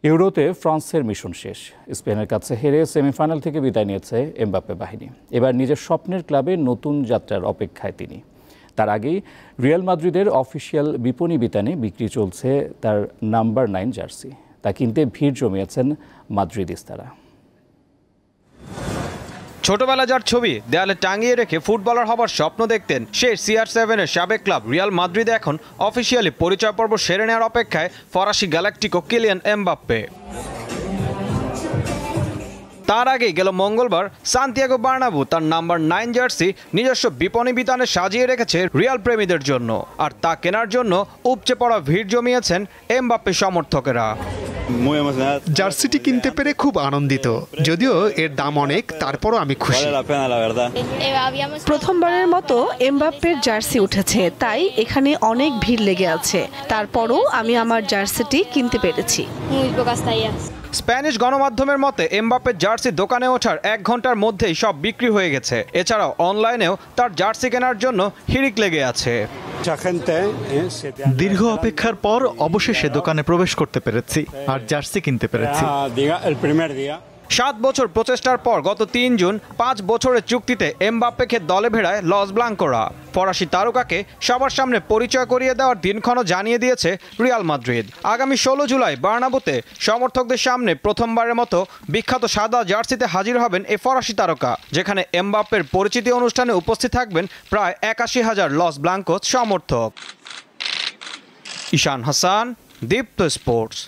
ইউরোতে ফ্রান্সের মিশন শেষ। স্পেনের কাছে হেরে সেমিফাইনাল থেকে বিদায় নিয়েছে এমবাপ্পে বাহিনী। এবার নিজের স্বপ্নের ক্লাবে নতুন যাত্রার অপেক্ষায় তিনি। তার আগেই রিয়াল মাদ্রিদের অফিসিয়াল বিপণী বিতানে বিক্রি চলছে তার নাম্বার 9 জার্সি। তা কিনতে ভিড় জমিয়েছেন মাদ্রিদিস্তারা। ছোটবেলা যার ছবি দেয়ালে টাঙিয়ে রেখে ফুটবলার হবার স্বপ্ন দেখতেন, সে CR7-এর সাবেক ক্লাব রিয়াল মাদ্রিদে এখন অফিসিয়ালি পরিচয় পর্ব সেরে নেওয়ার অপেক্ষায় ফরাসি গ্যালাকটিকো কিলিয়ান এমবাপ্পে। তার আগেই গেল মঙ্গলবার সান্তিয়াগো বার্নাবু তার নাম্বার 9 জার্সি নিজস্ব বিপণী বিতানে সাজিয়ে রেখেছে রিয়াল প্রেমীদের জন্য। আর তা কেনার জন্য উপচে পড়া ভিড় জমিয়েছেন এমবাপ্পে সমর্থকেরা। জার্সিটি কিনতে পেরে খুব আনন্দিত, যদিও এর দাম অনেক, তারপরও আমি খুশি। প্রথমবারের মতো এমবাপ্পের জার্সি উঠেছে, তাই এখানে অনেক ভিড় লেগে আছে। তারপরও আমি আমার জার্সিটি কিনতে পেরেছি। স্প্যানিশ গণমাধ্যমের মতে এমবাপ্পের জার্সি দোকানে ওঠার 1 ঘন্টার মধ্যেই সব বিক্রি হয়ে গেছে। এছাড়াও অনলাইনেও তার জার্সি কেনার জন্য হিড়িক লেগে আছে। দীর্ঘ অপেক্ষার পর অবশেষে দোকানে প্রবেশ করতে পেরেছি আর জার্সি কিনতে পেরেছি। 7 বছর প্রচেষ্টার পর গত 3 জুন 5 বছরের চুক্তিতে এমবাপ্পেকে দলে ভেড়ায় লস ব্লাঙ্কোরা। ফরাসি তারকাকে সবার সামনে পরিচয় করিয়ে দেওয়ার দিনক্ষণও জানিয়ে দিয়েছে রিয়াল মাদ্রিদ। আগামী 16 জুলাই বার্নাবুতে সমর্থকদের সামনে প্রথমবারের মতো বিখ্যাত সাদা জার্সিতে হাজির হবেন এই ফরাসি তারকা, যেখানে এমবাপ্পের পরিচিতি অনুষ্ঠানে উপস্থিত থাকবেন প্রায় 81,000 লস ব্লাঙ্কোস সমর্থক। ঈশান হাসান, দীপ্ত স্পোর্টস।